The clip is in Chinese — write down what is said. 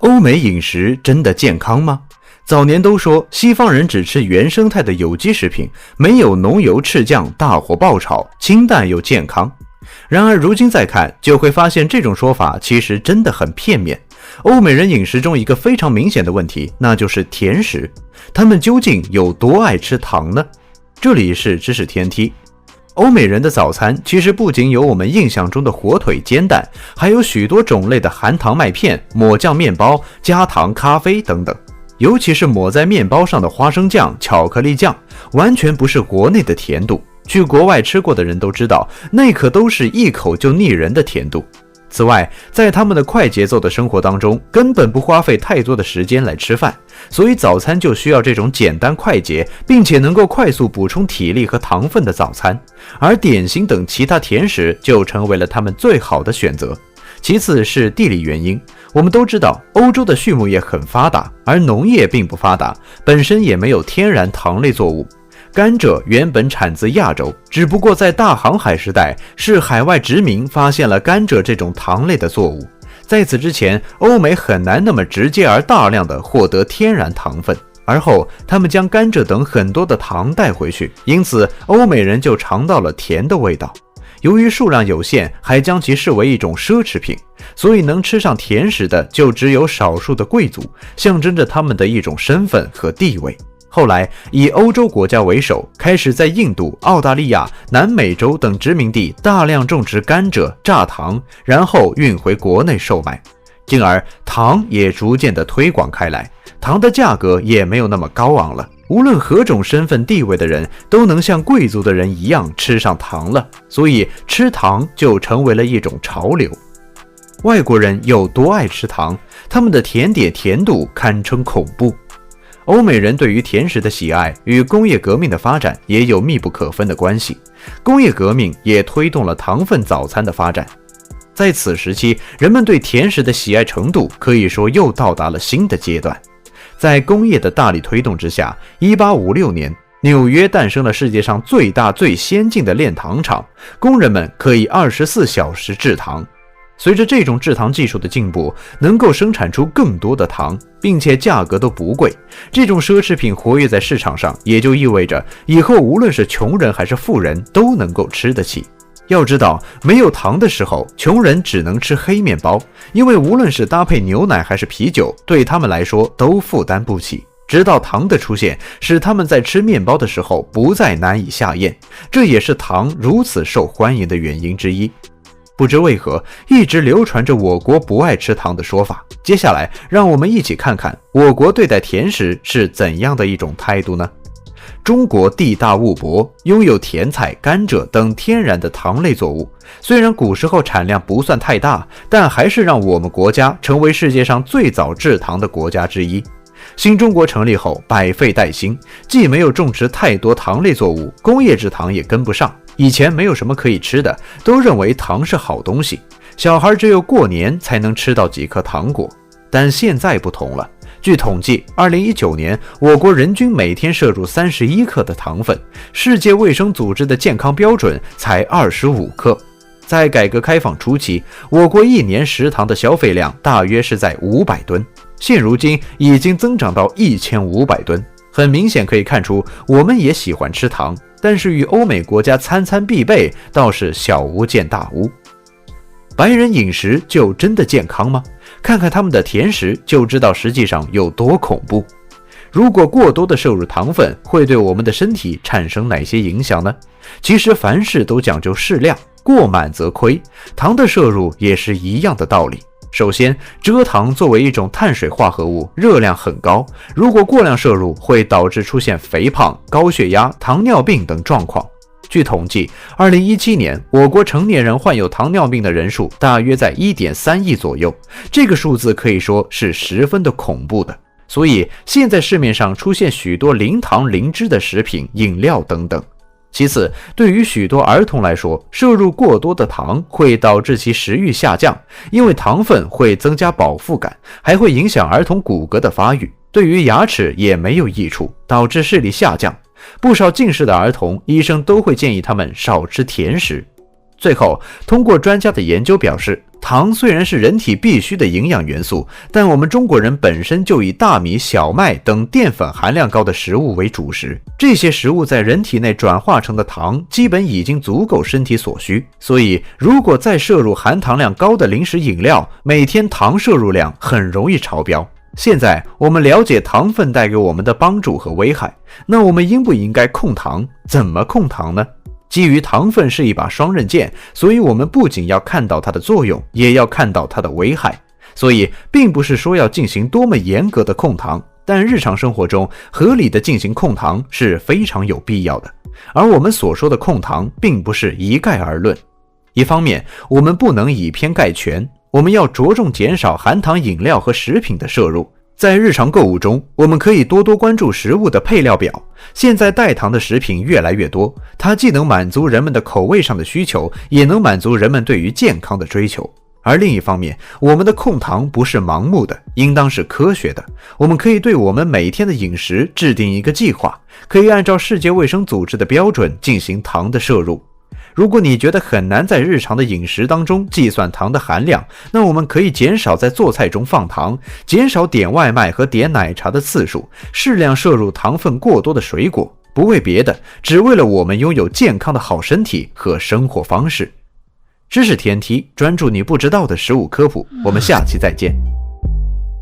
欧美饮食真的健康吗？早年都说西方人只吃原生态的有机食品，没有浓油赤酱大火爆炒，清淡又健康。然而如今再看，就会发现这种说法其实真的很片面。欧美人饮食中一个非常明显的问题，那就是甜食。他们究竟有多爱吃糖呢？这里是知识天梯。欧美人的早餐其实不仅有我们印象中的火腿煎蛋，还有许多种类的含糖麦片、抹酱面包、加糖咖啡等等。尤其是抹在面包上的花生酱、巧克力酱，完全不是国内的甜度。去国外吃过的人都知道，那可都是一口就腻人的甜度。此外，在他们的快节奏的生活当中，根本不花费太多的时间来吃饭，所以早餐就需要这种简单快捷，并且能够快速补充体力和糖分的早餐。而点心等其他甜食就成为了他们最好的选择。其次是地理原因，我们都知道欧洲的畜牧业很发达，而农业并不发达，本身也没有天然糖类作物。甘蔗原本产自亚洲，只不过在大航海时代，是海外殖民发现了甘蔗这种糖类的作物。在此之前，欧美很难那么直接而大量的获得天然糖分，而后他们将甘蔗等很多的糖带回去，因此欧美人就尝到了甜的味道。由于数量有限，还将其视为一种奢侈品，所以能吃上甜食的就只有少数的贵族，象征着他们的一种身份和地位。后来以欧洲国家为首，开始在印度、澳大利亚、南美洲等殖民地大量种植甘蔗、榨糖，然后运回国内售卖。进而糖也逐渐的推广开来，糖的价格也没有那么高昂了，无论何种身份地位的人都能像贵族的人一样吃上糖了，所以吃糖就成为了一种潮流。外国人有多爱吃糖？他们的甜点甜度堪称恐怖。欧美人对于甜食的喜爱与工业革命的发展也有密不可分的关系，工业革命也推动了糖分早餐的发展。在此时期，人们对甜食的喜爱程度可以说又到达了新的阶段。在工业的大力推动之下，1856年，纽约诞生了世界上最大最先进的炼糖厂，工人们可以24小时制糖。随着这种制糖技术的进步，能够生产出更多的糖，并且价格都不贵。这种奢侈品活跃在市场上，也就意味着以后无论是穷人还是富人都能够吃得起。要知道，没有糖的时候，穷人只能吃黑面包，因为无论是搭配牛奶还是啤酒，对他们来说都负担不起。直到糖的出现，使他们在吃面包的时候不再难以下咽，这也是糖如此受欢迎的原因之一。不知为何，一直流传着我国不爱吃糖的说法。接下来，让我们一起看看我国对待甜食是怎样的一种态度呢？中国地大物博，拥有甜菜、甘蔗等天然的糖类作物。虽然古时候产量不算太大，但还是让我们国家成为世界上最早制糖的国家之一。新中国成立后，百废待兴，既没有种植太多糖类作物，工业制糖也跟不上。以前没有什么可以吃的，都认为糖是好东西，小孩只有过年才能吃到几颗糖果。但现在不同了，据统计，2019年我国人均每天摄入31克的糖分，世界卫生组织的健康标准才25克。在改革开放初期，我国一年食糖的消费量大约是在500吨，现如今已经增长到1500吨。很明显可以看出，我们也喜欢吃糖，但是与欧美国家餐餐必备倒是小巫见大巫。白人饮食就真的健康吗？看看他们的甜食就知道实际上有多恐怖。如果过多的摄入糖分，会对我们的身体产生哪些影响呢？其实凡事都讲究适量，过满则亏，糖的摄入也是一样的道理。首先，蔗糖作为一种碳水化合物，热量很高，如果过量摄入，会导致出现肥胖、高血压、糖尿病等状况。据统计，2017年我国成年人患有糖尿病的人数大约在 1.3 亿左右，这个数字可以说是十分的恐怖的。所以现在市面上出现许多零糖零脂的食品、饮料等等。其次，对于许多儿童来说，摄入过多的糖会导致其食欲下降，因为糖分会增加饱腹感，还会影响儿童骨骼的发育，对于牙齿也没有益处，导致视力下降。不少近视的儿童，医生都会建议他们少吃甜食。最后，通过专家的研究表示，糖虽然是人体必需的营养元素，但我们中国人本身就以大米、小麦等淀粉含量高的食物为主食，这些食物在人体内转化成的糖基本已经足够身体所需，所以如果再摄入含糖量高的零食饮料，每天糖摄入量很容易超标。现在我们了解糖分带给我们的帮助和危害，那我们应不应该控糖？怎么控糖呢？基于糖分是一把双刃剑，所以我们不仅要看到它的作用，也要看到它的危害。所以并不是说要进行多么严格的控糖，但日常生活中合理的进行控糖是非常有必要的。而我们所说的控糖并不是一概而论，一方面我们不能以偏概全，我们要着重减少含糖饮料和食品的摄入。在日常购物中，我们可以多多关注食物的配料表。现在代糖的食品越来越多，它既能满足人们的口味上的需求，也能满足人们对于健康的追求。而另一方面，我们的控糖不是盲目的，应当是科学的。我们可以对我们每天的饮食制定一个计划，可以按照世界卫生组织的标准进行糖的摄入。如果你觉得很难在日常的饮食当中计算糖的含量，那我们可以减少在做菜中放糖，减少点外卖和点奶茶的次数，适量摄入糖分过多的水果，不为别的，只为了我们拥有健康的好身体和生活方式。知识天梯，专注你不知道的食物科普，我们下期再见。